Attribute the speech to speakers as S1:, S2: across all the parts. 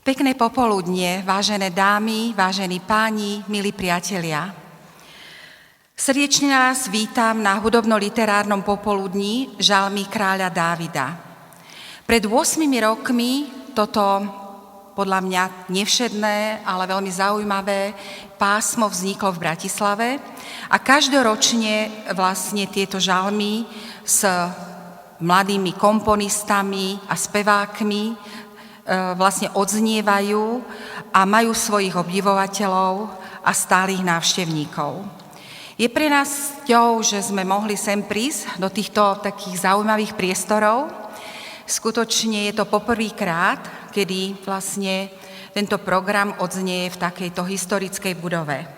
S1: Pekné popoludnie, vážené dámy, vážení páni, milí priatelia. Srdečne vás vítam na hudobno-literárnom popoludní Žalmy kráľa Dávida. Pred 8 rokmi toto podľa mňa nevšedné, ale veľmi zaujímavé pásmo vzniklo v Bratislave a každoročne vlastne tieto žalmy s mladými komponistami a spevákmi vlastne odznievajú a majú svojich obdivovateľov a stálych návštevníkov. Je pre nás cťou, že sme mohli sem prísť do týchto takých zaujímavých priestorov. Skutočne je to poprvýkrát, kedy vlastne tento program odznie v takejto historickej budove.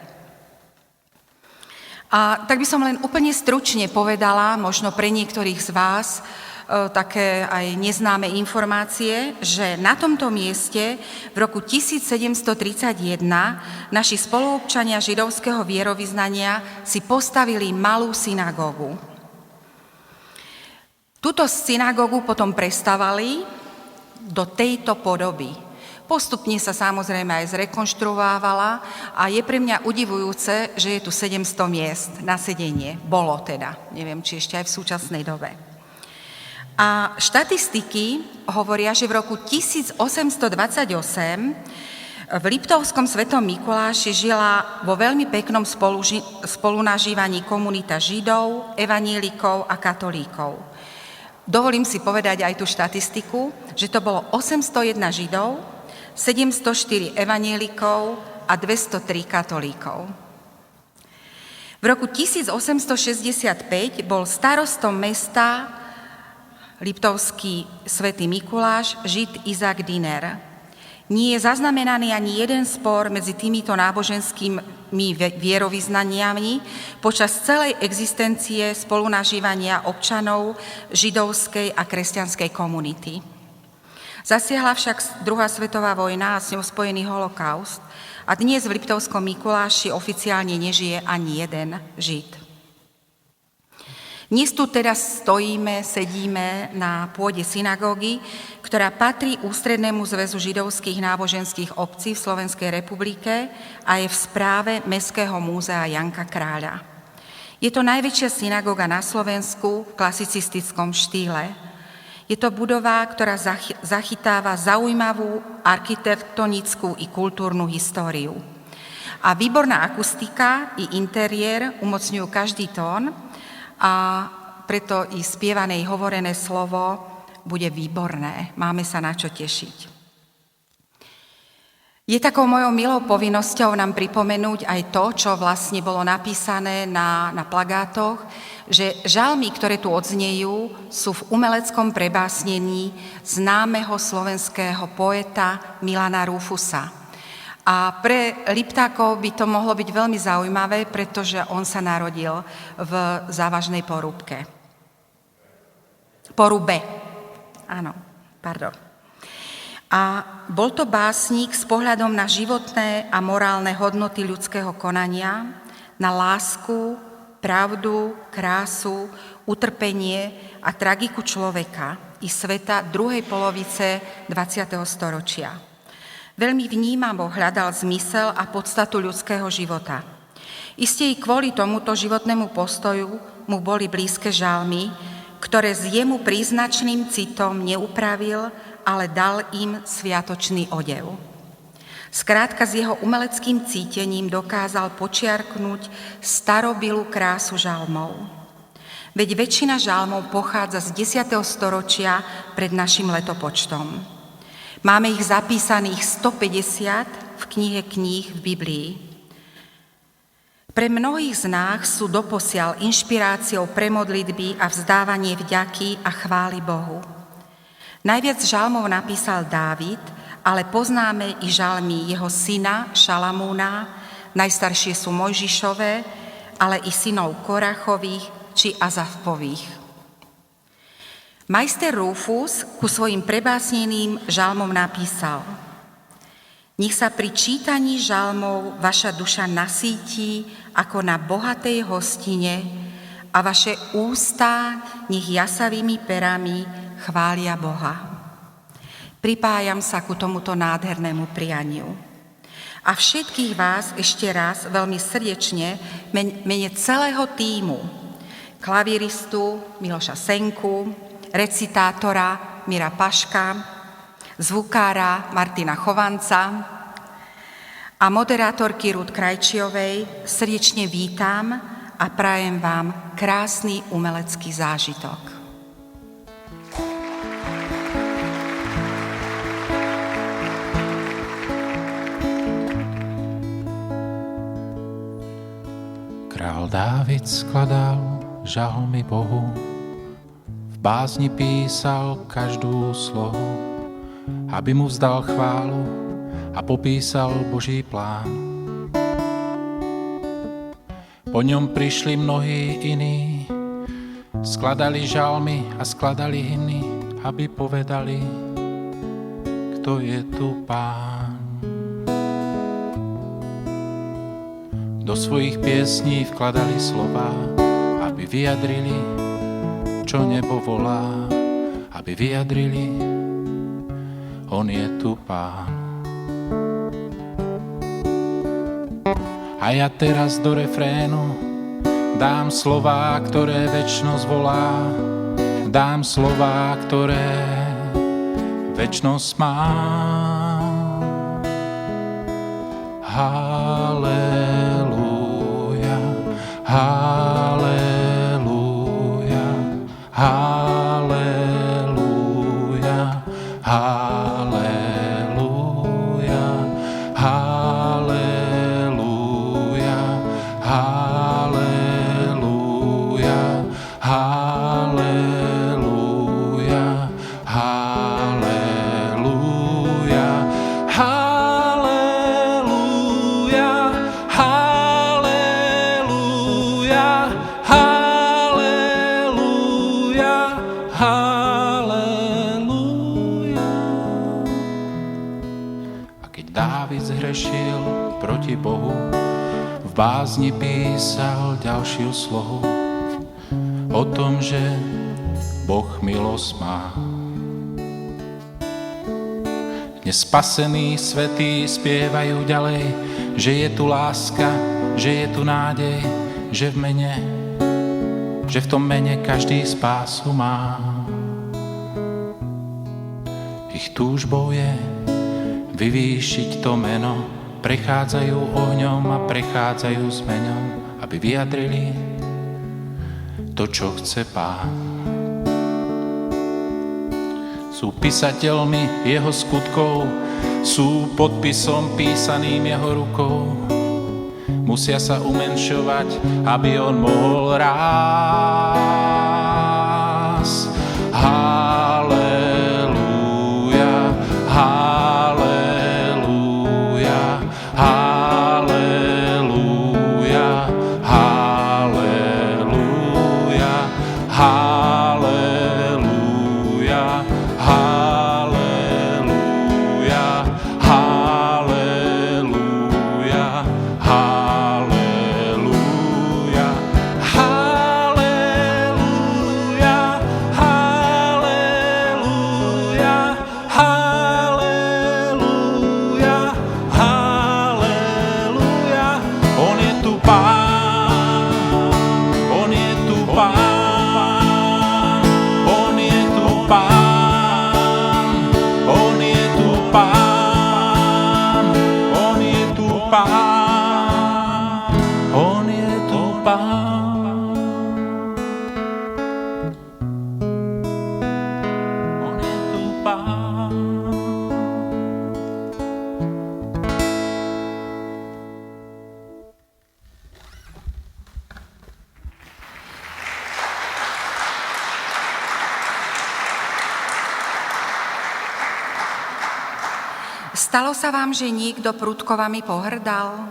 S1: A tak by som len úplne stručne povedala, možno pre niektorých z vás, také aj neznáme informácie, že na tomto mieste v roku 1731 naši spoluobčania židovského vierovyznania si postavili malú synagógu. Túto synagógu potom prestavali do tejto podoby. Postupne sa samozrejme aj zrekonštruovávala a je pre mňa udivujúce, že je tu 700 miest na sedenie. Bolo teda, neviem, či ešte aj v súčasnej dobe. A štatistiky hovoria, že v roku 1828 v Liptovskom Svetom Mikuláši žila vo veľmi peknom spolunažívaní komunita Židov, evanielikov a katolíkov. Dovolím si povedať aj tú štatistiku, že to bolo 801 Židov, 704 evanielikov a 203 katolíkov. V roku 1865 bol starostom mesta Liptovský Svätý Mikuláš, Žid Izák Diner. Nie je zaznamenaný ani jeden spor medzi týmito náboženskými vierovyznaniami počas celej existencie spolunažívania občanov židovskej a kresťanskej komunity. Zasiahla však druhá svetová vojna a s ňou spojený holokaust a dnes v Liptovskom Mikuláši oficiálne nežije ani jeden Žid. Dnes tu teraz sedíme na pôde synagógy, ktorá patrí Ústrednému zväzu židovských náboženských obcí v Slovenskej republike a je v správe Mestského múzea Janka Kráľa. Je to najväčšia synagóga na Slovensku v klasicistickom štýle. Je to budova, ktorá zachytáva zaujímavú architektonickú i kultúrnu históriu. A výborná akustika i interiér umocňujú každý tón, a preto i spievané i hovorené slovo bude výborné. Máme sa na čo tešiť. Je takou mojou milou povinnosťou nám pripomenúť aj to, čo vlastne bolo napísané na plagátoch, že žalmy, ktoré tu odznejú, sú v umeleckom prebásnení známeho slovenského poeta Milana Rúfusa. A pre Liptákov by to mohlo byť veľmi zaujímavé, pretože on sa narodil v závažnej porúbke. Porúbe. Áno, pardon. A bol to básnik s pohľadom na životné a morálne hodnoty ľudského konania, na lásku, pravdu, krásu, utrpenie a tragiku človeka i sveta druhej polovice 20. storočia. Veľmi vnímavo hľadal zmysel a podstatu ľudského života. Iste i kvôli tomuto životnému postoju mu boli blízke žalmy, ktoré s jemu príznačným citom neupravil, ale dal im sviatočný odev. Skrátka s jeho umeleckým cítením dokázal počiarknúť starobilú krásu žalmov. Veď väčšina žalmov pochádza z 10. storočia pred našim letopočtom. Máme ich zapísaných 150 v knihe kníh v Biblii. Pre mnohých z nás sú doposiaľ inšpiráciou pre modlitby a vzdávanie vďaky a chvály Bohu. Najviac žalmov napísal Dávid, ale poznáme i žalmy jeho syna Šalamúna, najstaršie sú Mojžišové, ale i synov Korachových či Azafových. Majster Rúfus ku svojim prebásneným žalmom napísal: Nech sa pri čítaní žalmov vaša duša nasýti ako na bohatej hostine a vaše ústa nech jasavými perami chvália Boha. Pripájam sa ku tomuto nádhernému prianiu. A všetkých vás ešte raz veľmi srdečne mene celého tímu, klaviristu Miloša Senku, recitátora Mira Paška, zvukára Martina Chovanca a moderátorky Ruth Krajčiovej srdečne vítam a prajem vám krásny umelecký zážitok.
S2: Král Dávid skladal žalmy Bohu, v básni písal každú slohu, aby mu vzdal chválu a popísal Boží plán. Po ňom prišli mnohí iní, skladali žalmy a skladali hymny, aby povedali, kto je tu Pán. Do svojich piesní vkladali slová, aby vyjadrili, čo nebo volá, aby vyjadrili, on je tu Pán. A ja teraz do refrénu dám slová, ktoré večnosť volá, dám slová, ktoré večnosť má. Halelúja, halelúja, halelúja, halelúja, halelúja, halelúja, halelúja, halelúja, zhrešil proti Bohu, v bázni písal ďalšiu slohu o tom, že Boh milosť má. Dnes spasení svätí spievajú ďalej, že je tu láska, že je tu nádej, že v tom mene každý spásu má. Ich túžbou je vyvýšiť to meno, prechádzajú ohňom a prechádzajú s menom, aby vyjadrili to, čo chce Pán. Sú písateľmi jeho skutkov, sú podpisom písaným jeho rukou. Musia sa umenšovať, aby on mohol rásť. Halelúja, halelúja, halelúja, halelúja, halelúja, halelúja, halelúja, halelúja, halelúja, halelúja, halelúja, halelúja. On je tu Pán, on je tu Pán, on je tu Pán, on je tu Pán, on je tu Pán, on je tu Pán, on je tu Pán.
S1: Stalo sa vám, že niekto prudko vami pohrdal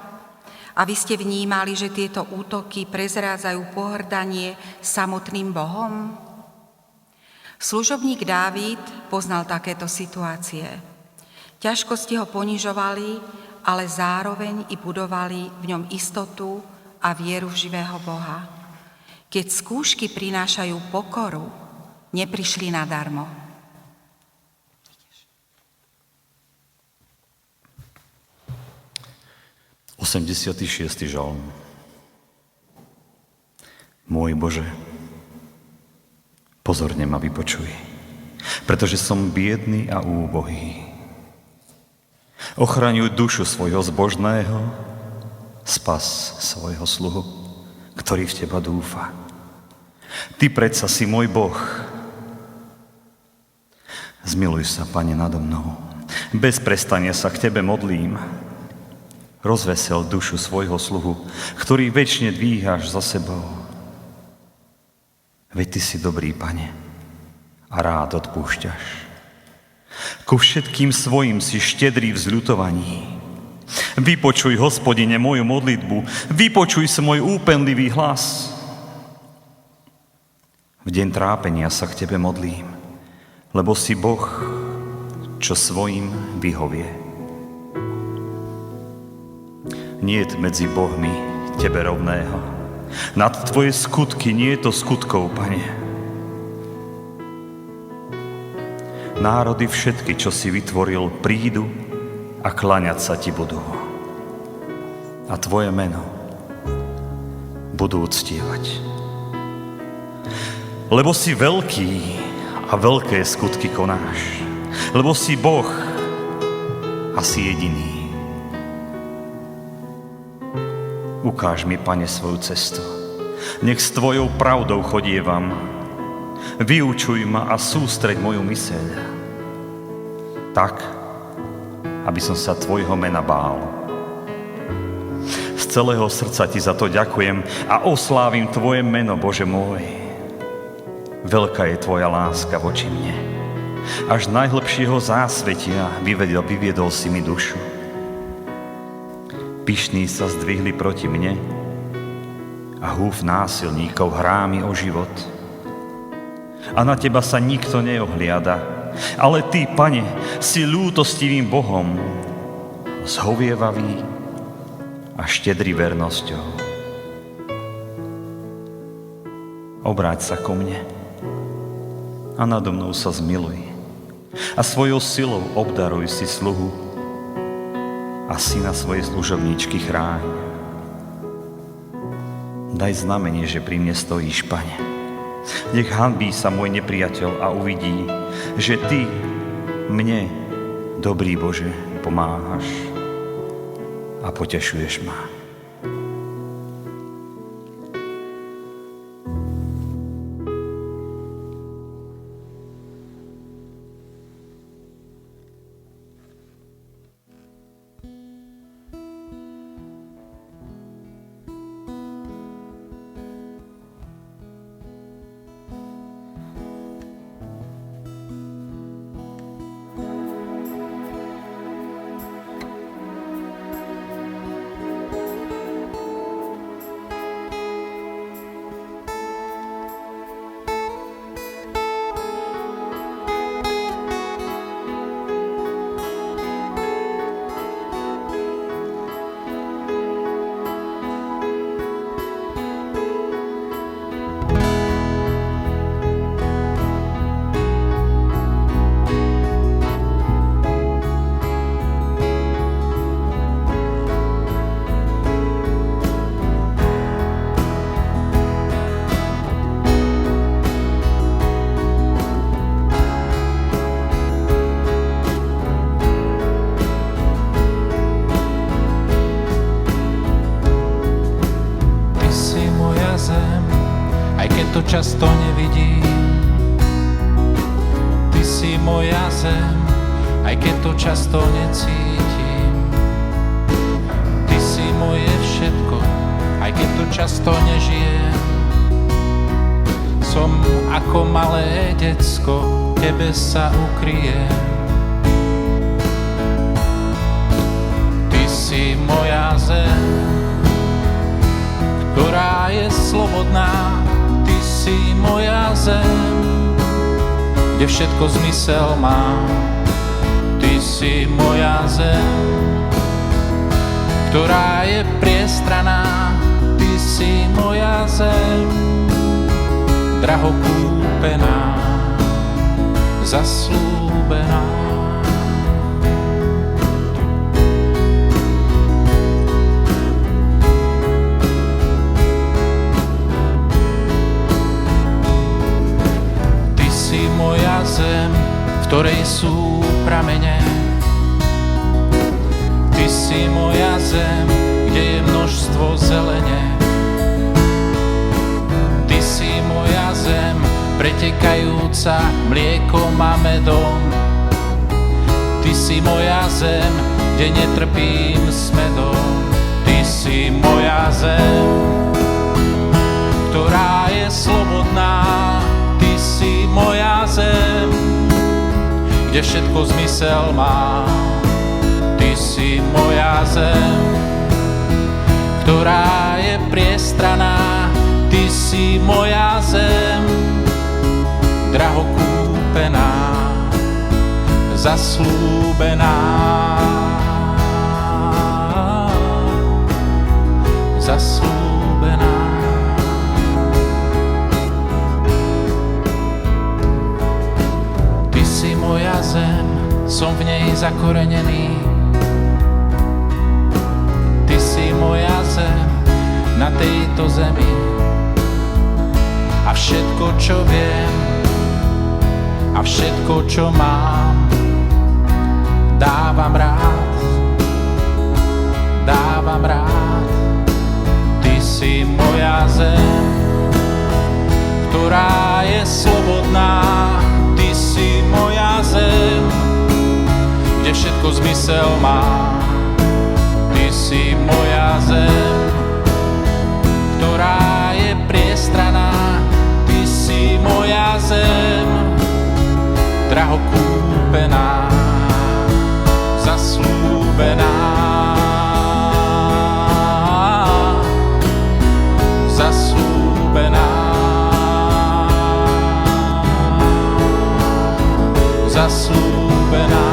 S1: a vy ste vnímali, že tieto útoky prezrádzajú pohrdanie samotným Bohom? Služobník Dávid poznal takéto situácie. Ťažkosti ho ponižovali, ale zároveň i budovali v ňom istotu a vieru v živého Boha. Keď skúšky prinášajú pokoru, neprišli nadarmo.
S3: 86. žalm. Môj Bože, pozorne ma vypočuj, pretože som biedný a úbohý. Ochraňuj dušu svojho zbožného, spas svojho sluhu, ktorý v Teba dúfa. Ty predsa si môj Boh. Zmiluj sa, Pane, nado mnou. Bez prestania sa k Tebe modlím. Rozvesel dušu svojho sluhu, ktorý večne dvíhaš za sebou. Veď Ty si dobrý, Pane, a rád odpúšťaš. Ku všetkým svojim si štedrý v zľutovaní. Vypočuj, Hospodine, moju modlitbu, vypočuj sa môj úpenlivý hlas. V deň trápenia sa k Tebe modlím, lebo si Boh, čo svojim vyhovie. Niet medzi Bohmi Tebe rovného. Nad Tvoje skutky nie je to skutkov, Pane. Národy všetky, čo si vytvoril, prídu a kláňať sa Ti budú. A Tvoje meno budú uctievať. Lebo si veľký a veľké skutky konáš. Lebo si Boh a si jediný. Ukáž mi, Pane, svoju cestu. Nech s Tvojou pravdou chodievam. Vyučuj ma a sústreď moju myseľ. Tak, aby som sa Tvojho mena bál. Z celého srdca Ti za to ďakujem a oslávim Tvoje meno, Bože môj. Veľká je Tvoja láska voči mne. Až najhlbšieho zásvetia vyviedol si mi dušu. Pyšní sa zdvihli proti mne a húf násilníkov hrá mi o život. A na Teba sa nikto neohliada, ale Ty, Pane, si ľútostivým Bohom, zhovievavý a štedrý vernosťou. Obráť sa ku mne a nado mnou sa zmiluj a svojou silou obdaruj si sluhu a syna svojej služobníčky chráň. Daj znamenie, že pri mne stojíš, Pane. Nech hanbí sa môj nepriateľ a uvidí, že Ty mne, dobrý Bože, pomáhaš a potešuješ ma.
S2: Často nevidím. Ty si moja zem, aj keď to často necítim. Ty si moje všetko, aj keď to často nežijem. Som ako malé decko, Tebe sa ukryjem. Ty si moja zem, ktorá je slobodná. Ty si moja zem, kde všetko zmysel má. Ty si moja zem, ktorá je priestraná. Ty si moja zem, draho kúpená, zaslúbená. sú pramene. Ty si moja zem, kde je množstvo zelene. Ty si moja zem, pretekajúca mliekom a medom. Ty si moja zem, kde netrpím smedom. Ty si moja zem, ktorá je slobodná. Ty si moja zem, kde všetko zmysel má. Ty si moja zem, ktorá je priestraná. Ty si moja zem, draho kúpená, zaslúbená. Zaslúbená. Ty si moja zem, som v nej zakorenený. Ty si moja zem na tejto zemi. A všetko, čo viem, a všetko, čo mám, dávam rád. Dávam rád. Ty si moja zem, ktorá je slobodná. Ty si moja zem, kde všetko zmysel má. Ty si moja zem, ktorá je priestraná. Ty si moja zem, draho kúpená, zaslúbená. Zaslúbená. Zaslúbená.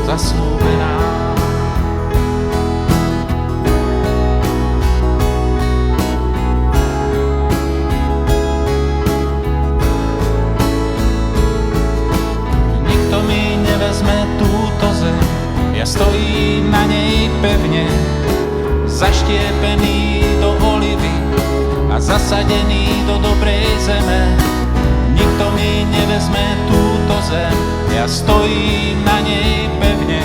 S2: Zaslúbená. Nikto mi nevezme túto zem, ja stojím na nej pevne, zaštiepený do olivy a zasadený do dobrej zeme. Nikto mi nevezme túto zem, ja stojím na nej pevne,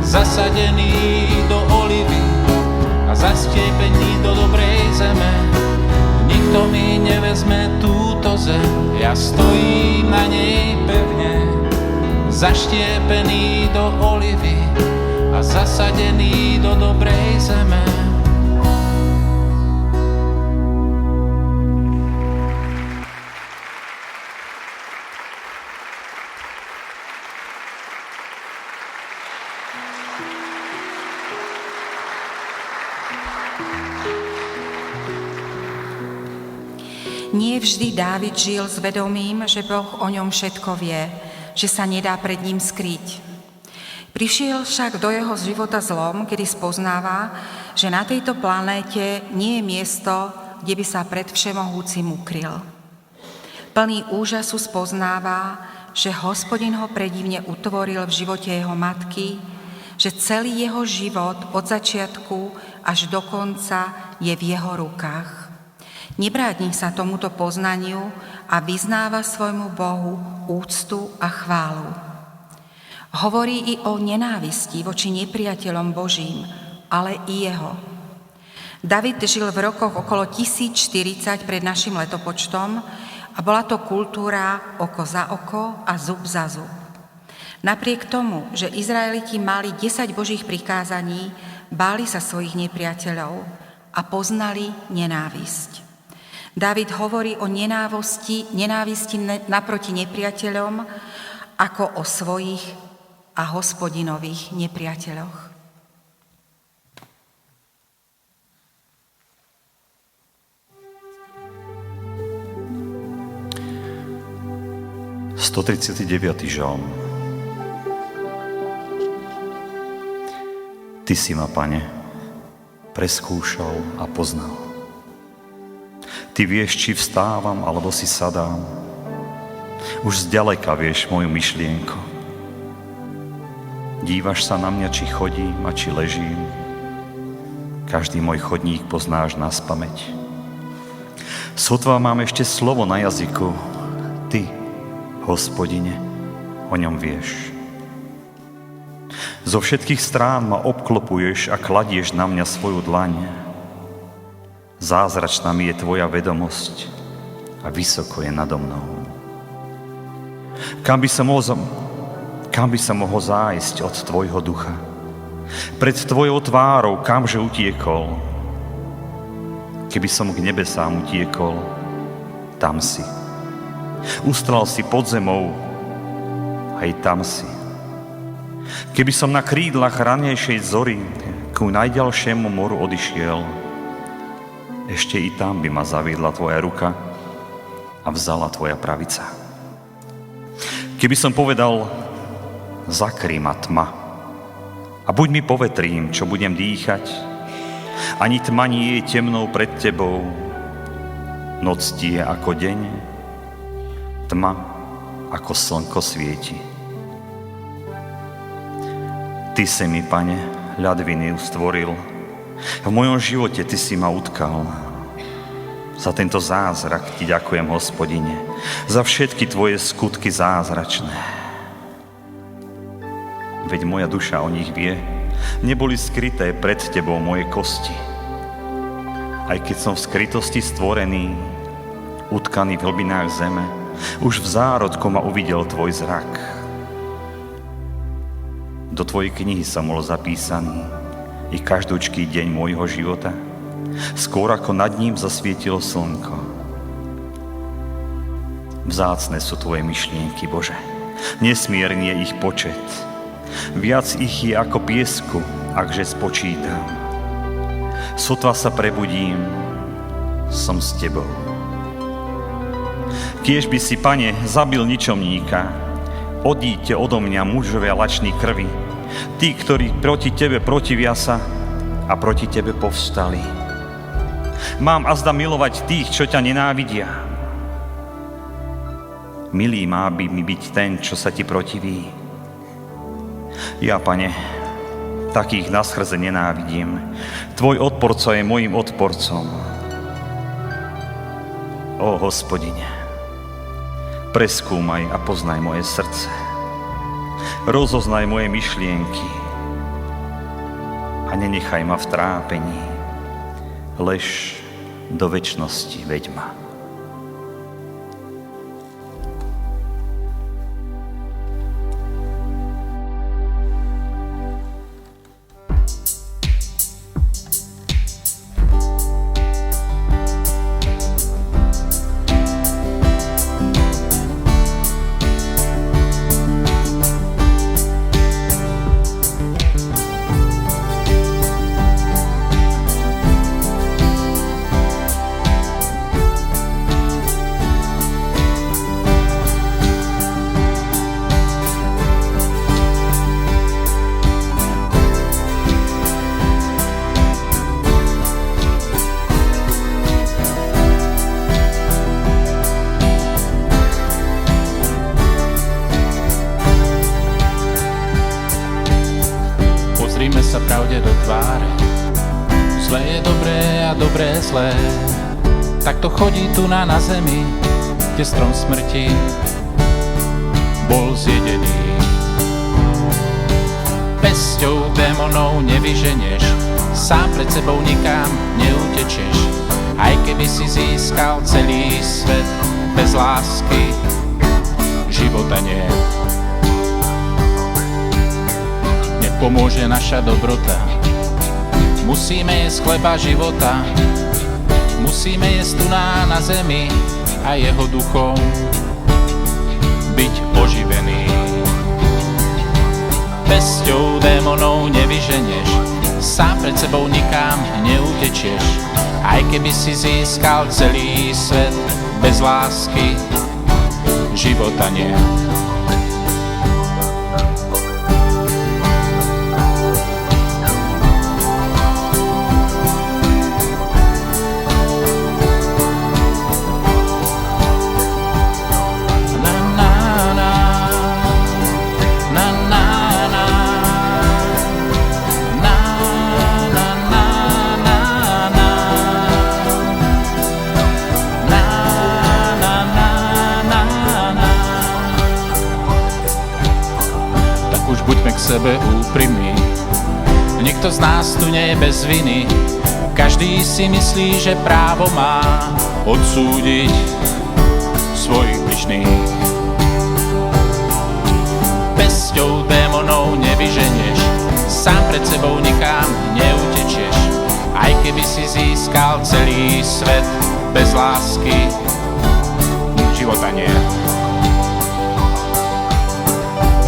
S2: zasadený do olivy a zastiepený do dobrej zeme. Nikto mi nevezme túto zem, ja stojím na nej pevne, zaštiepený do olivy a zasadený do dobrej zeme.
S1: Nie vždy Dávid žil s vedomím, že Boh o ňom všetko vie, že sa nedá pred ním skryť. Prišiel však do jeho života zlom, kedy spoznáva, že na tejto planéte nie je miesto, kde by sa pred Všemohúcim ukryl. Plný úžasu spoznáva, že Hospodin ho predivne utvoril v živote jeho matky, že celý jeho život od začiatku až do konca je v jeho rukách. Nebráni sa tomuto poznaniu a vyznáva svojmu Bohu úctu a chválu. Hovorí i o nenávisti voči nepriateľom Božím, ale i jeho. David žil v rokoch okolo 1040 pred našim letopočtom a bola to kultúra oko za oko a zub za zub. Napriek tomu, že Izraeliti mali 10 Božích prikázaní, báli sa svojich nepriateľov a poznali nenávisť. Dávid hovorí o nenávisti naproti nepriateľom ako o svojich a Hospodinových nepriateľoch.
S3: Žalm. Ty si ma, Pane, preskúšal a poznal. Ty vieš, či vstávam, alebo si sadám. Už zďaleka vieš moju myšlienku. Dívaš sa na mňa, či chodím a či ležím. Každý môj chodník poznáš naspamäť. Sotva mám ešte slovo na jazyku. Ty, Hospodine, o ňom vieš. Zo všetkých strán ma obklopuješ a kladieš na mňa svoju dlaň. Zázračná mi je tvoja vedomosť a vysoko je nado mnou. Kam by som mohol zájsť od tvojho ducha? Pred tvojou tvárou kamže utiekol? Keby som k nebesám utiekol, tam si. Ustral si pod zemou, aj tam si. Keby som na krídlach ranejšej zory ku najďalšiemu moru odišiel, ešte i tam by ma zaviedla tvoja ruka a vzala tvoja pravica. Keby som povedal, zakrý ma tma a buď mi povetrím, čo budem dýchať, ani tma nie je temnou pred tebou, noc ti je ako deň, tma ako slnko svieti. Ty si mi, Pane, ľad viny stvoril. V mojom živote Ty si ma utkal. Za tento zázrak Ti ďakujem, Hospodine. Za všetky Tvoje skutky zázračné. Veď moja duša o nich vie. Neboli skryté pred Tebou moje kosti. Aj keď som v skrytosti stvorený, utkaný v hlbinách zeme, už v zárodku ma uvidel Tvoj zrak. Do Tvojej knihy som bol zapísaný i každúčký deň môjho života, skôr ako nad ním zasvietilo slnko. Vzácne sú Tvoje myšlienky, Bože, nesmierny je ich počet. Viac ich je ako piesku, akže spočítam. Sotva sa prebudím, som s Tebou. Kiež by si, Pane, zabil ničomníka, odíďte odo mňa, mužovia lační krvi, tí, ktorí proti Tebe protivia sa a proti Tebe povstali. Mám azda milovať tých, čo ťa nenávidia. Milý má by mi byť ten, čo sa Ti protiví. Ja, Pane, takých naskrze nenávidím. Tvoj odporca je mojím odporcom. Ó, Hospodine, preskúmaj a poznaj moje srdce. Rozoznaj moje myšlienky a nenechaj ma v trápení. Lež do večnosti veď ma.
S2: Pozrime sa pravde do tváre. Zlé je dobré a dobré je zlé. Tak to chodí tu na zemi, kde strom smrti bol zjedený. Pesťou démonov nevyženeš, sám pred sebou nikam neutečeš. Aj keby si získal celý svet, bez lásky života nie. Nepomôže naša dobrota, musíme jesť chleba života, musíme jesť tu na zemi a jeho duchom byť oživený. Pesťou démonov nevyženeš, sám pred sebou nikam neutečieš. Aj keby si získal celý svet, bez lásky života nie. sebe úprimný. Nikto z nás tu nie je bez viny, každý si myslí, že právo má odsúdiť svojich bližných. Pesťou démonov nevyženieš, sám pred sebou nikam neutečieš. Aj keby si získal celý svet, bez lásky života nie.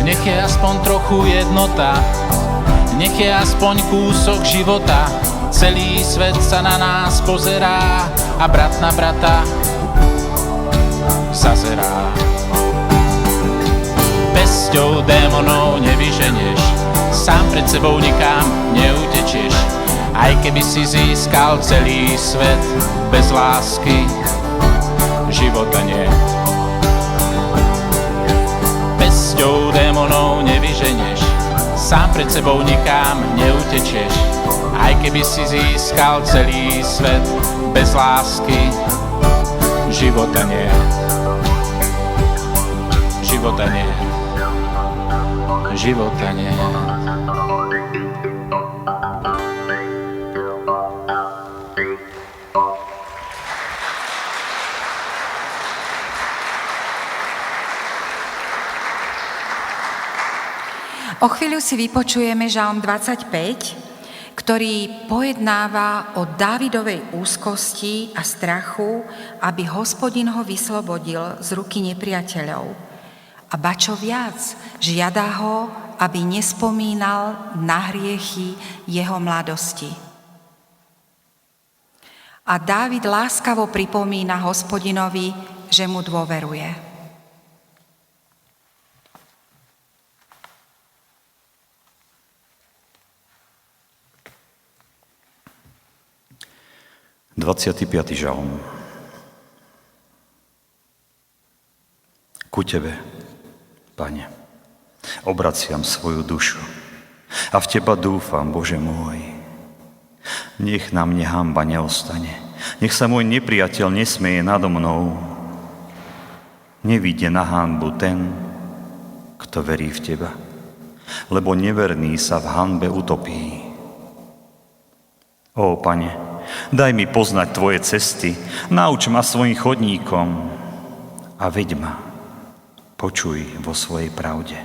S2: Nech je aspoň trochu jednota, nech je aspoň kúsok života. Celý svet sa na nás pozerá a brat na brata zazerá. Pesťou démonov nevyženieš, sám pred sebou nikam neutečieš. Aj keby si získal celý svet, bez lásky života nie. Pesťou démonov nevyženieš, sám pred sebou nikam neutečieš. Aj keby si získal celý svet, bez lásky života nie. Života nie. Života nie.
S1: O chvíľu si vypočujeme Žalm 25, ktorý pojednáva o Dávidovej úzkosti a strachu, aby Hospodin ho vyslobodil z ruky nepriateľov. A ba čo viac, žiada ho, aby nespomínal na hriechy jeho mladosti. A Dávid láskavo pripomína Hospodinovi, že mu dôveruje.
S3: Dvadsiaty žalm. Ku Tebe, Pane, obraciam svoju dušu a v Teba dúfam, Bože môj. Nech na mne hanba neostane, nech sa môj nepriateľ nesmeje nado mnou. Nevidie na hanbu ten, kto verí v Teba, lebo neverný sa v hanbe utopí. Ó, Pane, daj mi poznať Tvoje cesty, nauč ma svojim chodníkom a veď ma, počuj vo svojej pravde.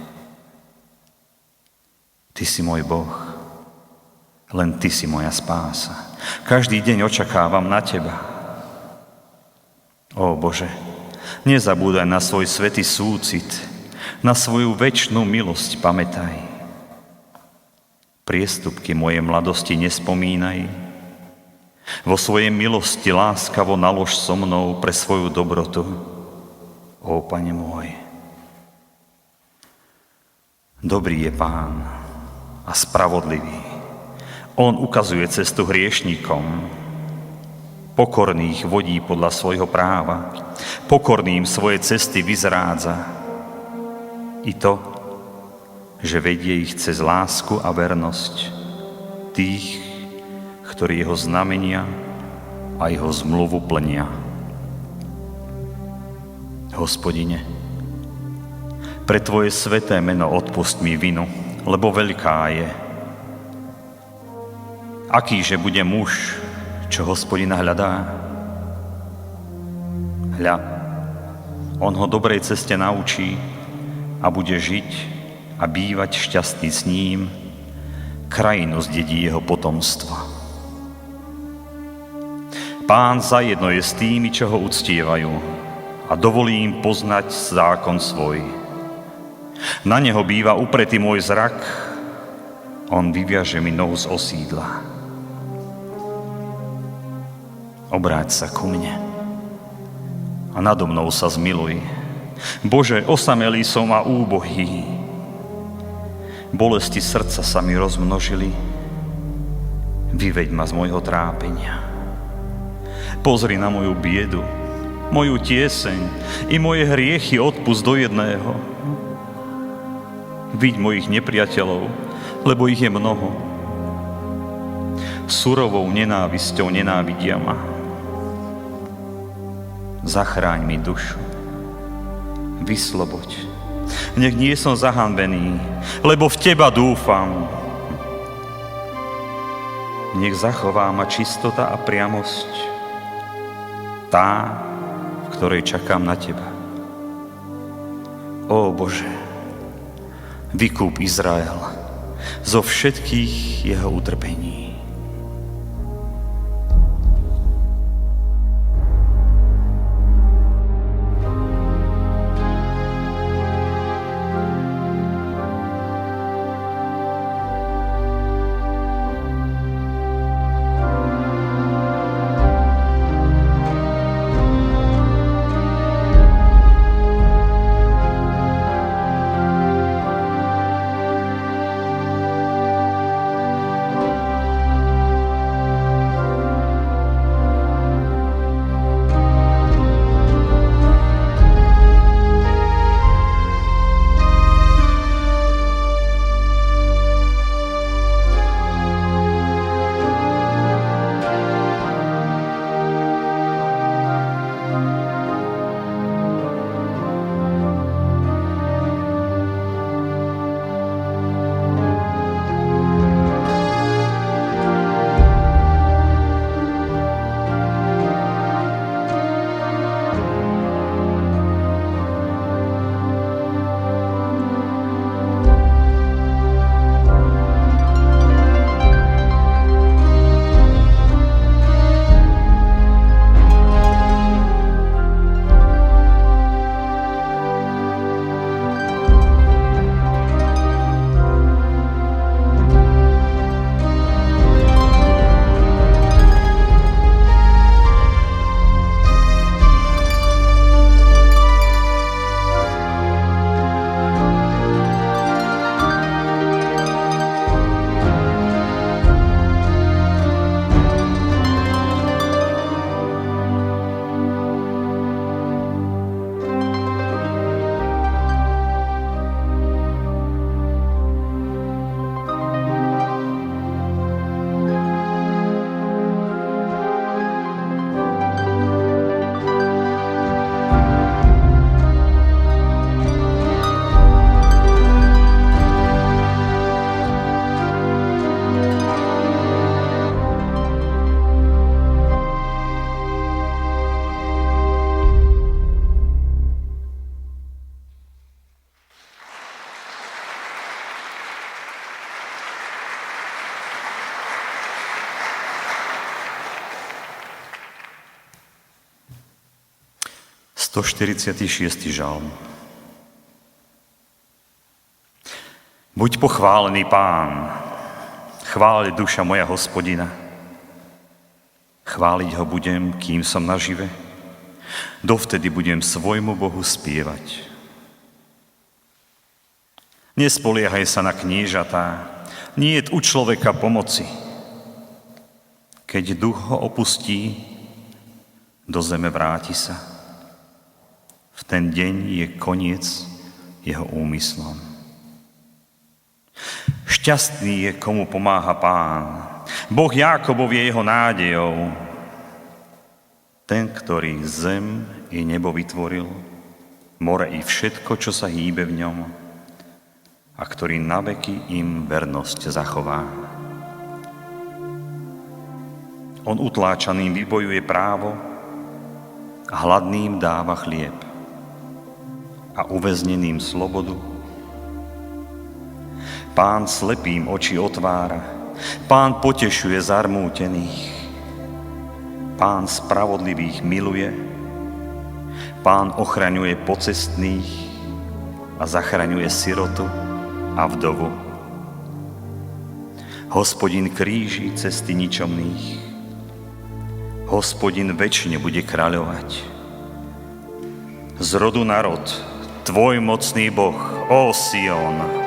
S3: Ty si môj Boh, len Ty si moja spása. Každý deň očakávam na Teba. Ó Bože, nezabúdaj na svoj svätý súcit, na svoju večnú milosť pamätaj. Priestupky mojej mladosti nespomínaj. Vo svojej milosti láskavo nalož so mnou pre svoju dobrotu, ó Pane môj. Dobrý je Pán a spravodlivý. On ukazuje cestu hriešníkom. Pokorných vodí podľa svojho práva. Pokorným svoje cesty vyzrádza. I to, že vedie ich cez lásku a vernosť tých, ktorí jeho znamenia a jeho zmluvu plnia. Hospodine, pre Tvoje sväté meno odpusť mi vinu, lebo veľká je. Akýže bude muž, čo Hospodina hľadá? Hľa, on ho dobrej ceste naučí a bude žiť a bývať šťastný s ním, krajinu zdedí jeho potomstvo. Pán zajedno je s tými, čo ho uctievajú a dovolí im poznať zákon svoj. Na neho býva upretý môj zrak, on vyviaže mi nohu z osídla. Obráť sa ku mne a nado mnou sa zmiluj. Bože, osamelý som a úbohý. Bolesti srdca sa mi rozmnožili. Vyveď ma z môjho trápenia. Pozri na moju biedu, moju tieseň i moje hriechy odpusť do jedného. Viď mojich nepriateľov, lebo ich je mnoho. Surovou nenávisťou nenávidia ma. Zachráň mi dušu, vysloboď Nech nie som zahanbený, lebo v Teba dúfam. Nech zachová ma čistota a priamosť, tá, v ktorej čakám na Teba. Ó Bože, vykúp Izrael zo všetkých jeho utrpení. Sto 146. žalm. Buď pochválený Pán, chváli duša moja Hospodina. Chváliť ho budem, kým som nažive, dovtedy budem svojmu Bohu spievať. Nespoliehaj sa na kniežatá, nie je u človeka pomoci. Keď duch ho opustí, do zeme vráti sa. V ten deň je koniec jeho úmyslom. Šťastný je, komu pomáha Pán. Boh Jákobov je jeho nádejou. Ten, ktorý zem i nebo vytvoril, more i všetko, čo sa hýbe v ňom, a ktorý naveky im vernosť zachová. On utláčaným vybojuje právo a hladným dáva chlieb a uväzneným slobodu. Pán slepým oči otvára, Pán potešuje zarmútených, Pán spravodlivých miluje, Pán ochraňuje pocestných a zachraňuje sirotu a vdovu. Hospodin kríži cesty ničomných, Hospodin večne bude kráľovať. Z rodu na rod, tvoj mocný Boh, ó Sion.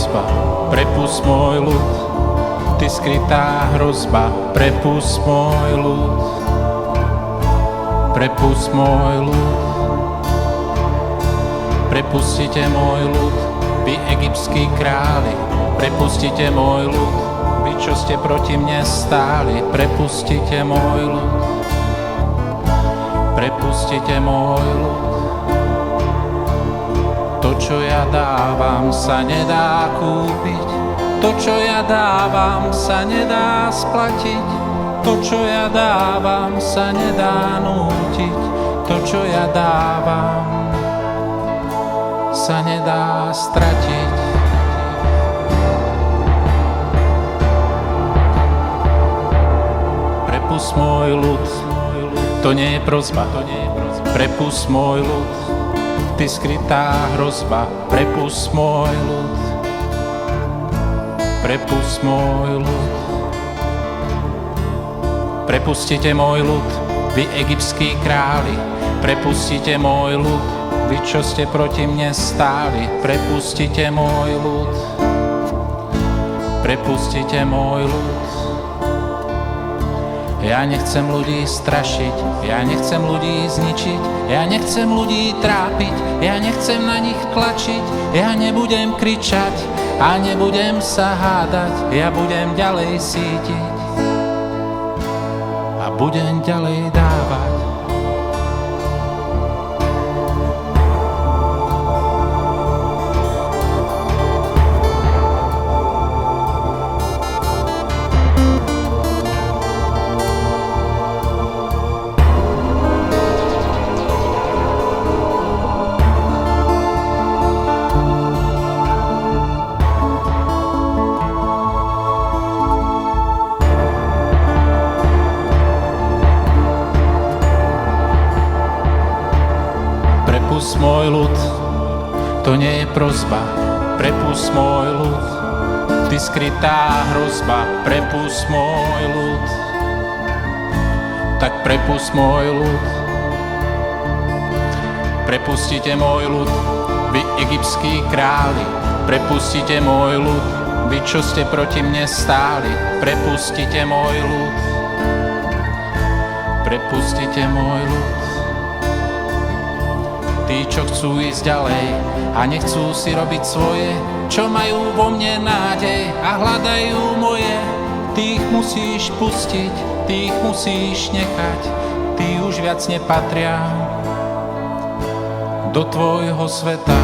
S2: prosba, prepust môj ľud. Ty skrytá hrozba, prepust môj ľud. Prepust môj ľud. Prepustite môj ľud, vy egyptskí králi. Prepustite môj ľud, vy čo ste proti mne stáli. Prepustite môj ľud. Prepustite môj ľud. To, čo ja dávam, sa nedá kúpiť. To, čo ja dávam, sa nedá splatiť. To, čo ja dávam, sa nedá nútiť. To, čo ja dávam, sa nedá stratiť. Prepust môj ľud, to nie je prosba. Prepust môj ľud, ty skrytá hrozba. Prepust môj ľud. Prepust môj ľud. Prepustite môj ľud, vy egyptskí králi. Prepustite môj ľud, vy čo ste proti mne stáli. Prepustite môj ľud. Prepustite môj ľud. Ja nechcem ľudí strašiť, ja nechcem ľudí zničiť, ja nechcem ľudí trápiť, ja nechcem na nich tlačiť, ja nebudem kričať a nebudem sa hádať, ja budem ďalej sítiť a budem ďalej dávať. Prepust môj ľud, to nie je prosba. Prepust môj ľud, ty skrytá hrozba. Prepust môj ľud, tak prepust môj ľud. Prepustite môj ľud, vy egyptskí králi. Prepustite môj ľud, vy čo ste proti mne stáli. Prepustite môj ľud. Prepustite môj ľud. Tí, čo chcú ísť ďalej a nechcú si robiť svoje, čo majú vo mne nádej a hľadajú moje, tých musíš pustiť, tých musíš nechať, tí už viac nepatria do tvojho sveta.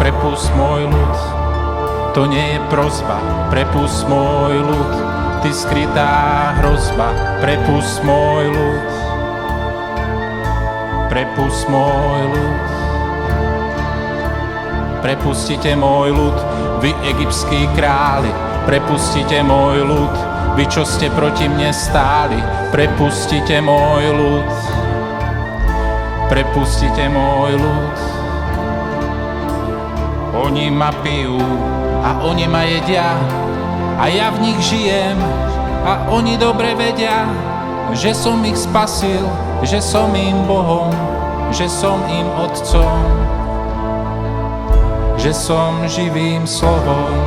S2: Prepust môj ľud, to nie je prosba. Prepust môj ľud, ty skrytá hrozba. Prepust môj ľud. Prepust môj ľud. Prepustite môj ľud, vy egyptskí králi. Prepustite môj ľud, vy čo ste proti mne stáli. Prepustite môj ľud. Prepustite môj ľud. Oni ma pijú a oni ma jedia a ja v nich žijem a oni dobre vedia, že som ich spasil, že som im Bohom, že som im Otcom, že som živým slovom.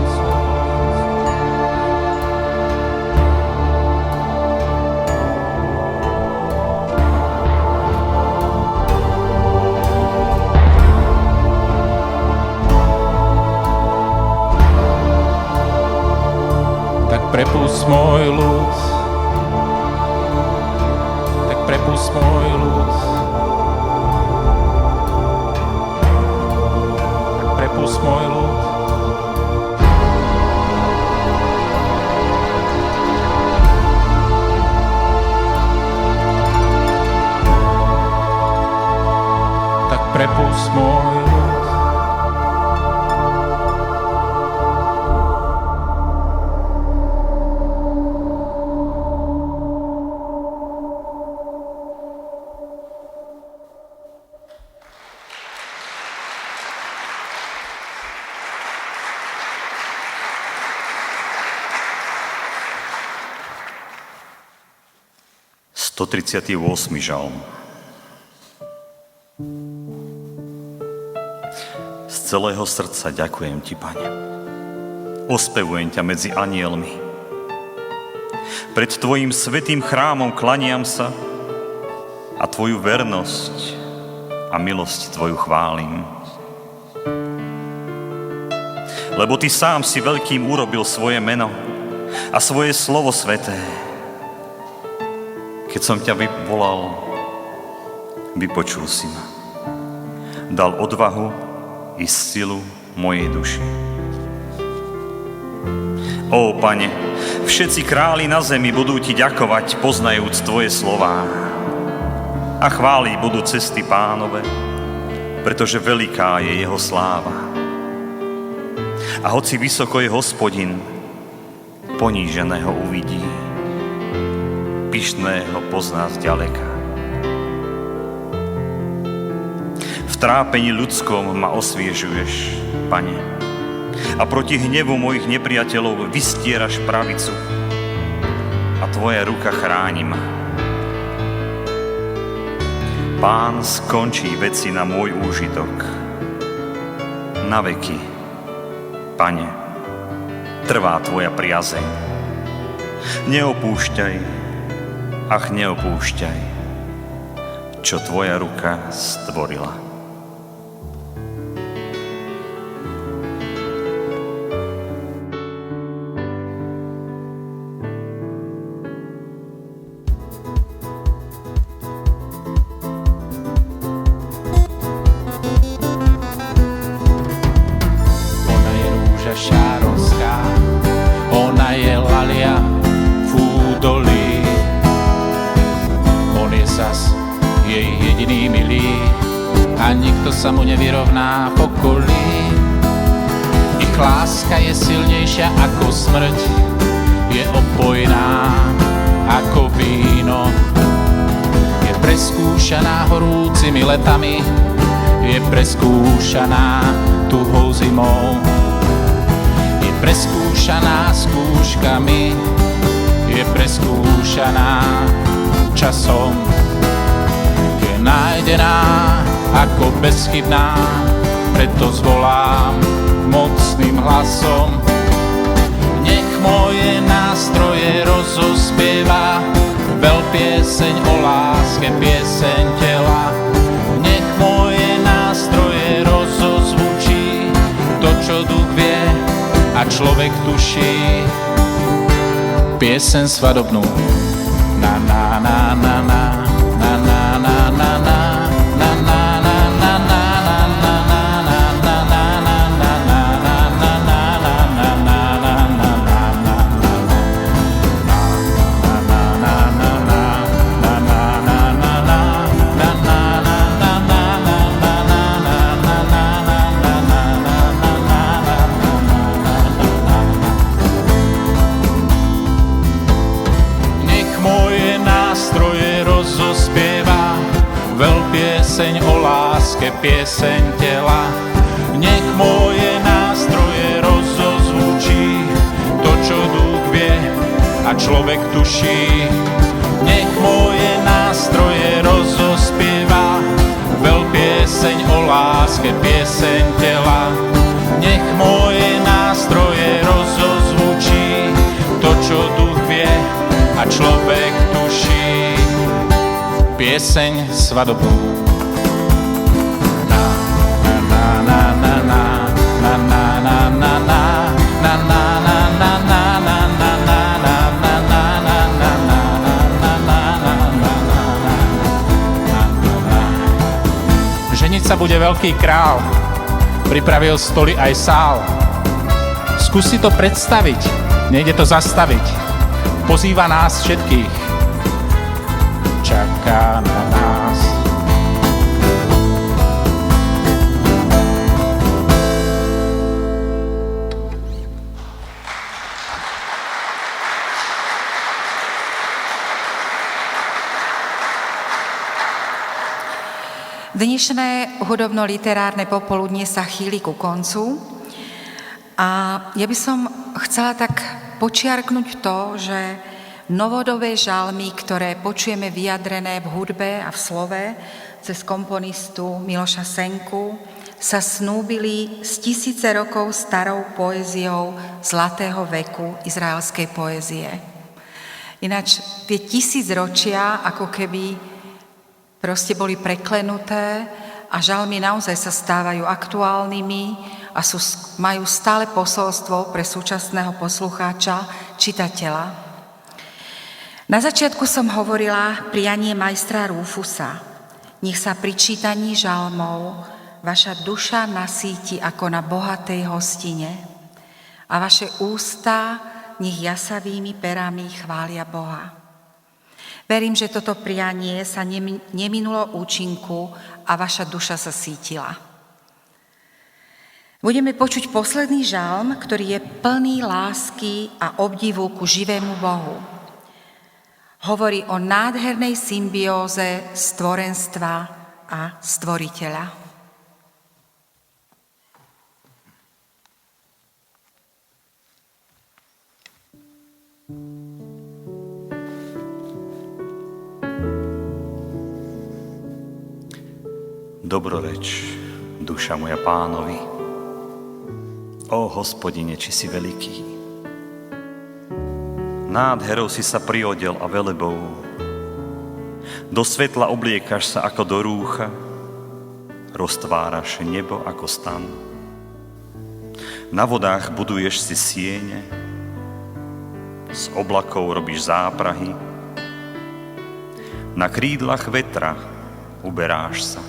S2: Prepust môj ľud, tak prepust môj ľud, tak prepust môj ľud. Tak prepust môj ľud.
S3: 138. žalm. Z celého srdca ďakujem Ti, Pane. Ospevujem ťa medzi anielmi. Pred Tvojim svätým chrámom klaniam sa a Tvoju vernosť a milosť Tvoju chválim. Lebo Ty sám si veľkým urobil svoje meno a svoje slovo sväté. Keď som ťa vyvolal, vypočul si ma. Dal odvahu i silu mojej duši. Ó, Pane, všetci králi na zemi budú Ti ďakovať, poznajúc Tvoje slová. A chváliť budú cesty Pánove, pretože veľká je jeho sláva. A hoci vysoko je Hospodin, poníženého uvidí, pyšného pozná zďaleka. V trápení ľudskom ma osviežuješ, Pane, a proti hnevu mojich nepriateľov vystieraš pravicu a Tvoja ruka chráni ma. Pán skončí veci na môj úžitok. Na veky, Pane, trvá Tvoja priazeň. Neopúšťaj, ach neopúšťaj, čo Tvoja ruka stvorila.
S2: Šáronská, ona je lalia v údolí. On je zas jej jediný milý a nikto sa mu nevyrovná v okolí. Ich láska je silnejšia ako smrť, je opojná ako víno. Je preskúšaná horúcimi letami, je preskúšaná tuhou zimou. Preskúšaná skúškami, je preskúšaná časom. Je nájdená ako bezchybná, preto zvolám mocným hlasom. Nech moje nástroje rozospieva, veľ pieseň o láske, pieseň tela. Nech moje nástroje rozozvučí to, čo duch vie a človek tuší. Pieseň svadobnú. Na na na na na na na na na na. Pieseň o láske, pieseň tela. Nech moje nástroje rozozvučí to, čo duch vie a človek tuší. Nech moje nástroje rozospieva veľ pieseň o láske, pieseň tela. Nech moje nástroje rozozvučí to, čo duch vie a človek tuší. Pieseň svadobnú. Ženiť sa bude veľký král, pripravil stoly aj sál. Skús si to predstaviť, nejde to zastaviť. Pozýva nás všetkých, čaká na nás.
S1: Dnešné hudobno-literárne popoludnie sa chýli ku koncu a ja by som chcela tak počiarknúť to, že novodobé žalmy, ktoré počujeme vyjadrené v hudbe a v slove cez komponistu Miloša Senku, sa snúbili s 1000 rokov starou poéziou zlatého veku izraelskej poézie. Ináč tie 1000 ročia ako keby proste boli preklenuté a žalmy naozaj sa stávajú aktuálnymi a majú stále posolstvo pre súčasného poslucháča, čitateľa. Na začiatku som hovorila prianie majstra Rúfusa. Nech sa pri čítaní žalmov vaša duša nasíti ako na bohatej hostine a vaše ústa nech jasavými perami chvália Boha. Verím, že toto prianie sa neminulo účinku a vaša duša sa sítila. Budeme počuť posledný žalm, ktorý je plný lásky a obdivu ku živému Bohu. Hovorí o nádhernej symbióze stvorenstva a stvoriteľa.
S3: Dobroreč, duša moja Pánovi. Ó Hospodine, či si veľký. Nádherou si sa priodel a velebou. Do svetla obliekaš sa ako do rúcha, roztváraš nebo ako stan. Na vodách buduješ si siene, z oblakov robíš záprahy, na krídlach vetra uberáš sa.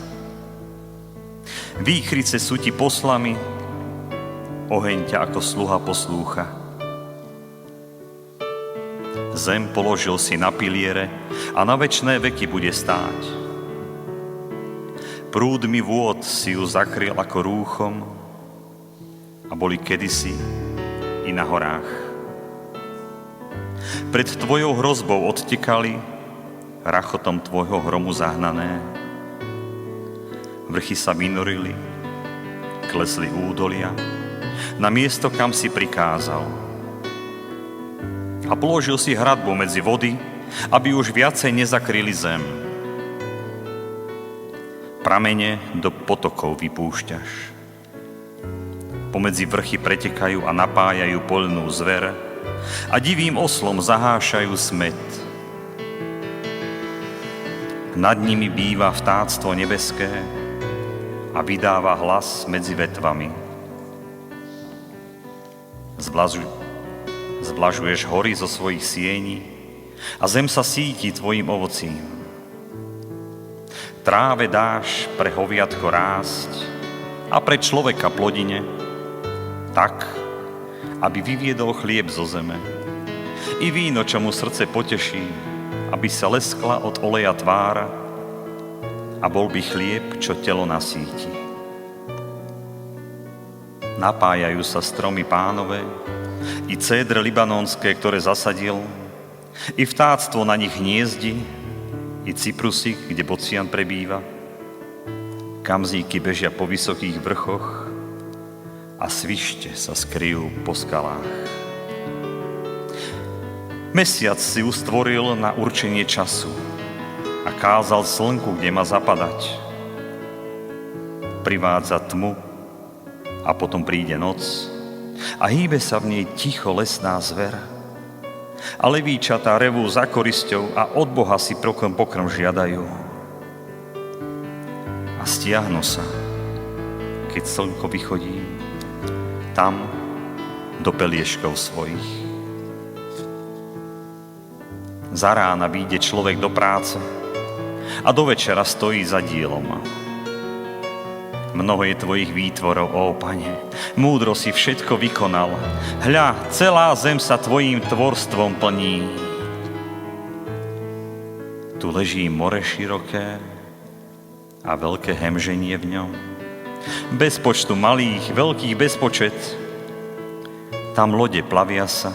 S3: Výchrice sú ti poslami, oheň ťa ako sluha poslúcha. Zem položil si na piliere a na večné veky bude stáť. Prúdmi vôd si ju zakryl ako rúchom a boli kedysi i na horách. Pred tvojou hrozbou odtekali, rachotom tvojho hromu zahnané. Vrchy sa vynorili, klesli údolia, na miesto, kam si prikázal. A položil si hradbu medzi vody, aby už viacej nezakryli zem. Pramene do potokov vypúšťaš. Pomedzi vrchy pretekajú a napájajú poľnú zver a divým oslom zahášajú smet. Nad nimi býva vtáctvo nebeské a vydáva hlas medzi vetvami. Zblažuješ hory zo svojich siení a zem sa síti tvojim ovocím. Tráve dáš pre hoviatko rásť a pre človeka plodine, tak, aby vyviedol chlieb zo zeme. I víno, čo mu srdce poteší, aby sa leskla od oleja tvára a bol by chlieb, čo telo nasíti. Napájajú sa stromy Pánové, i cédre libanonské, ktoré zasadil, i vtáctvo na nich hniezdi, i cyprusy, kde bocian prebýva. Kamzíky bežia po vysokých vrchoch a svište sa skryjú po skalách. Mesiac si ustvoril na určenie času a kázal slnku, kde má zapadať. Privádza tmu a potom príde noc a hýbe sa v nej ticho lesná zver. A levíčatá revú za korisťou a od Boha si pokrm žiadajú. A stiahnu sa, keď slnko vychodí, tam do pelieškov svojich. Za rána vyjde človek do práce a do večera stojí za dielom. Mnoho je tvojich výtvorov, ó Pane, múdro si všetko vykonal. Hľa, celá zem sa tvojím tvorstvom plní. Tu leží more široké a veľké hemženie v ňom. Bez počtu malých, veľkých bezpočet. Tam lode plavia sa.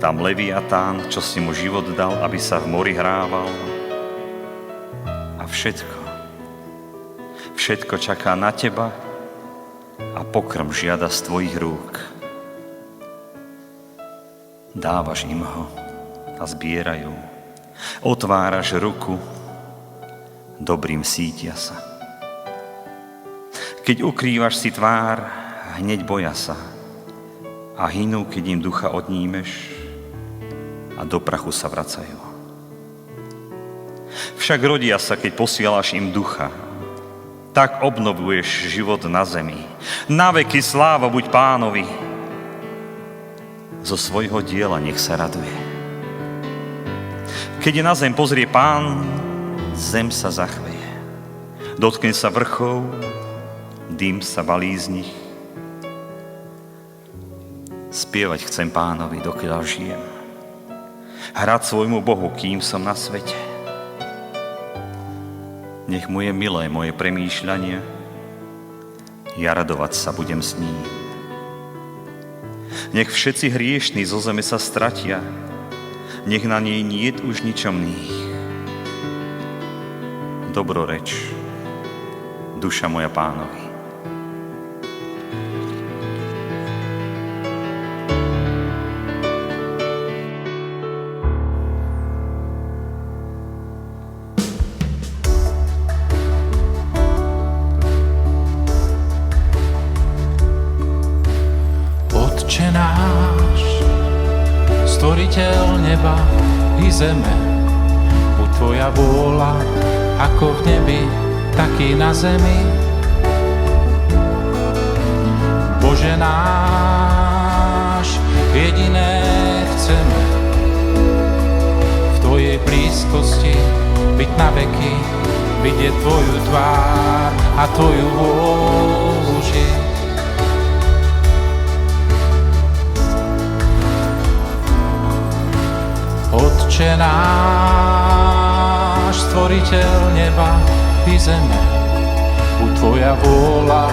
S3: Tam Leviatán, čo si mu život dal, aby sa v mori hrával. A všetko čaká na teba a pokrm žiada z tvojich rúk. Dávaš im ho a zbierajú. Otváraš ruku, dobrým sítia sa. Keď ukrývaš si tvár, hneď boja sa a hynú, keď im ducha odnímeš a do prachu sa vracajú. Však rodia sa, keď posielaš im ducha, tak obnovuješ život na zemi. Na veky sláva buď Pánovi, zo svojho diela nech sa raduje. Keď je na zem pozrie Pán, zem sa zachveje. Dotkne sa vrchov, dym sa valí z nich. Spievať chcem Pánovi, dokiaľ žijem. Hrať svojmu Bohu, kým som na svete. Nech mu je milé moje premýšľanie, ja radovať sa budem s ním. Nech všetci hriešní zo zeme sa stratia, nech na nej niet už ničomných. Dobroreč, duša moja Pánovi.
S2: Otče náš, stvoriteľ neba i zeme, buď tvoja vôľa, ako v nebi, tak i na zemi. Bože náš, jediné chceme v tvojej blízkosti byť na veky, vidieť tvoju tvár a tvoju vôľu žiť. Otče náš, stvoriteľ neba i zeme, buď tvoja vôľa,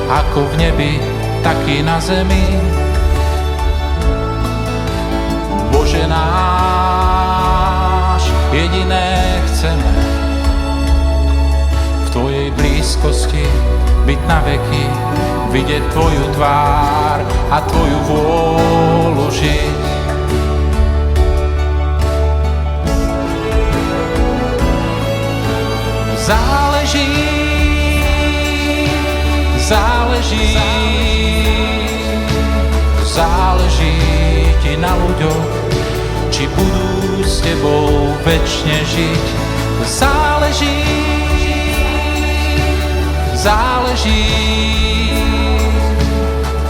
S2: ako v nebi, tak i na zemi. Bože náš, jediné chceme v tvojej blízkosti byť na veky, vidieť tvoju tvár a tvoju vôľu žiť. Záleží ti na ľuďoch, či budú s tebou večne žiť.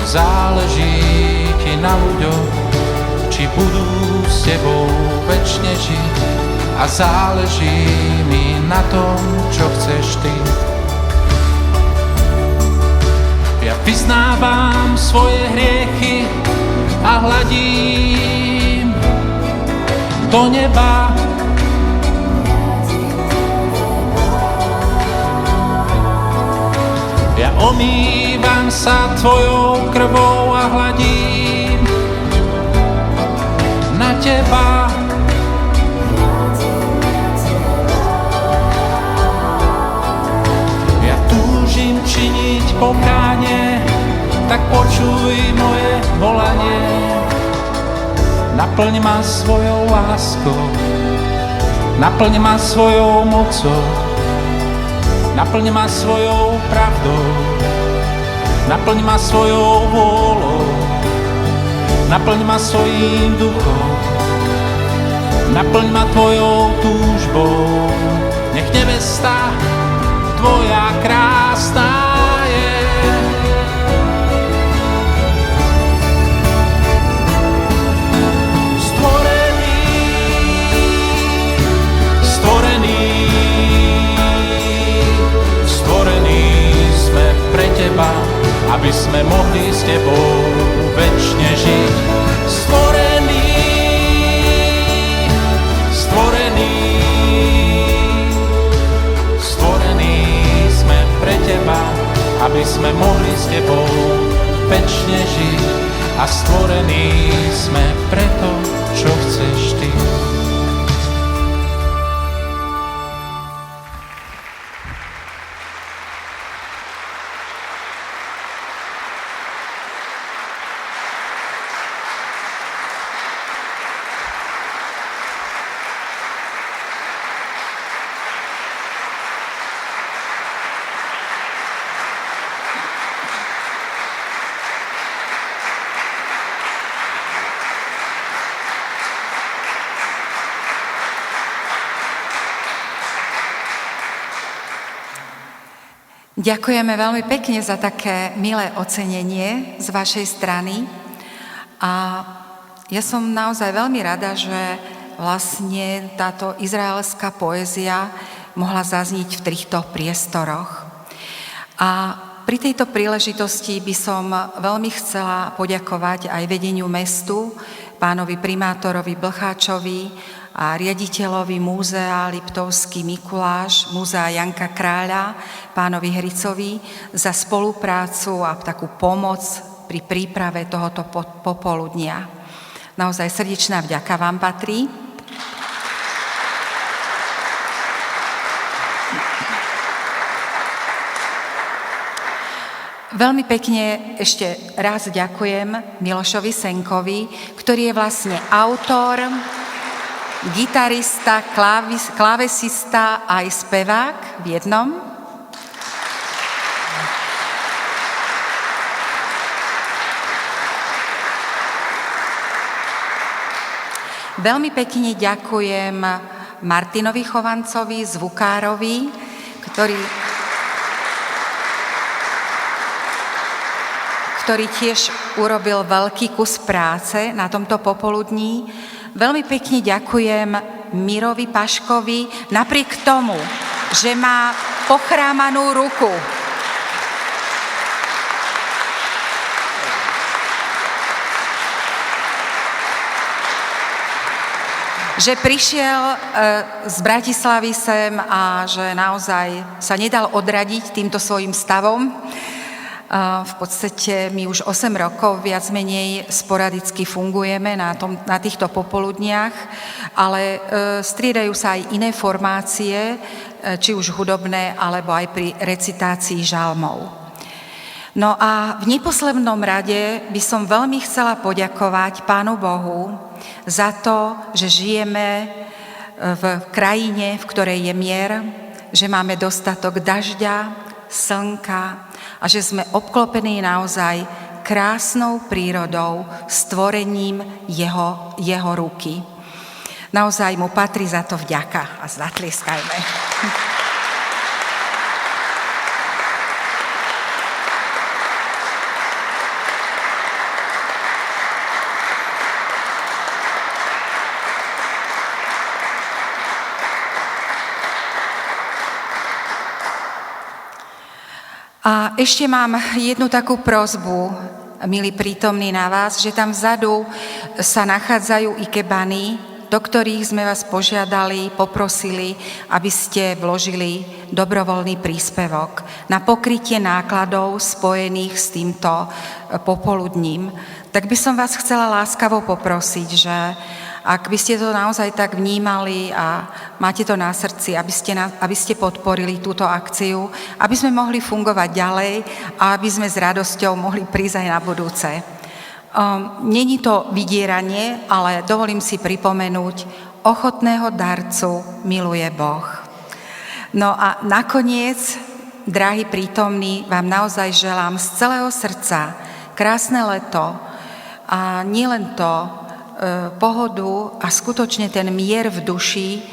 S2: Záleží ti na ľuďoch, či budú s tebou večne žiť. A záleží mi na tom, čo chceš ty. Ja vyznávam svoje hriechy a hľadím do neba. Ja omývam sa tvojou krvou a hľadím na teba. Ja túžim činiť pokánie, tak počuj moje volanie. Naplň ma svojou láskou, naplň ma svojou mocou, naplň ma svojou pravdou, naplň ma svojou vôľou, naplň ma svojím duchom, naplň ma tvojou túžbou. Nech nevesta tvoja krásna je. Stvorení sme pre teba, aby sme mohli s tebou večne žiť. Stvorení sme pre teba, aby sme mohli s tebou večne žiť. A stvorení sme pre to, čo chceš ty.
S1: Ďakujeme veľmi pekne za také milé ocenenie z vašej strany. A ja som naozaj veľmi rada, že vlastne táto izraelská poézia mohla zazniť v týchto priestoroch. A pri tejto príležitosti by som veľmi chcela poďakovať aj vedeniu mestu, pánovi primátorovi Blcháčovi a riaditeľovi múzea Liptovský Mikuláš, múzea Janka Kráľa, pánovi Hricovi za spoluprácu a takú pomoc pri príprave tohoto popoludnia. Naozaj srdečná vďaka vám patrí. Veľmi pekne ešte raz ďakujem Milošovi Senkovi, ktorý je vlastne autor, gitarista, klávesista a aj spevák v jednom. Veľmi pekne ďakujem Martinovi Chovancovi, zvukárovi, ktorý tiež urobil veľký kus práce na tomto popoludní. Veľmi pekne ďakujem Mirovi Paškovi, napriek tomu, že má pochrámanú ruku. Že prišiel z Bratislavy sem a že naozaj sa nedal odradiť týmto svojim stavom. V podstate my už 8 rokov viac menej sporadicky fungujeme na týchto popoludniach, ale striedajú sa aj iné formácie, či už hudobné, alebo aj pri recitácii žalmov. No a v neposlednom rade by som veľmi chcela poďakovať Pánu Bohu za to, že žijeme v krajine, v ktorej je mier, že máme dostatok dažďa, slnka a že sme obklopení naozaj krásnou prírodou, stvorením jeho ruky. Naozaj mu patrí za to vďaka a zatlieskajme. A ešte mám jednu takú prosbu, milí prítomní na vás, že tam vzadu sa nachádzajú ikebany, do ktorých sme vás požiadali, poprosili, aby ste vložili dobrovoľný príspevok na pokrytie nákladov spojených s týmto popoludním. Tak by som vás chcela láskavo poprosiť, že ak by ste to naozaj tak vnímali a máte to na srdci, aby ste podporili túto akciu, aby sme mohli fungovať ďalej a aby sme s radosťou mohli prísť aj na budúce. Není to vydieranie, ale dovolím si pripomenúť, ochotného darcu miluje Boh. No a nakoniec, drahí prítomní, vám naozaj želám z celého srdca krásne leto a nielen to, pohodu a skutočne ten mier v duši,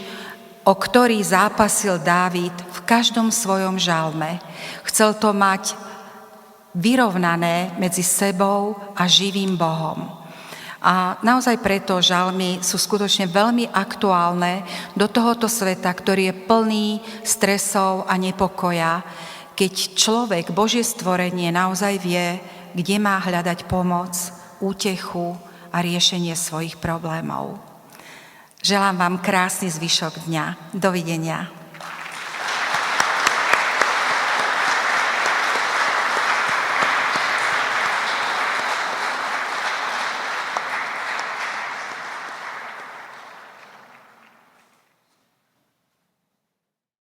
S1: o ktorý zápasil Dávid v každom svojom žalme. Chcel to mať vyrovnané medzi sebou a živým Bohom. A naozaj preto žalmy sú skutočne veľmi aktuálne do tohoto sveta, ktorý je plný stresov a nepokoja, keď človek, Božie stvorenie, naozaj vie, kde má hľadať pomoc, útechu a riešenie svojich problémov. Želám vám krásny zvyšok dňa. Dovidenia.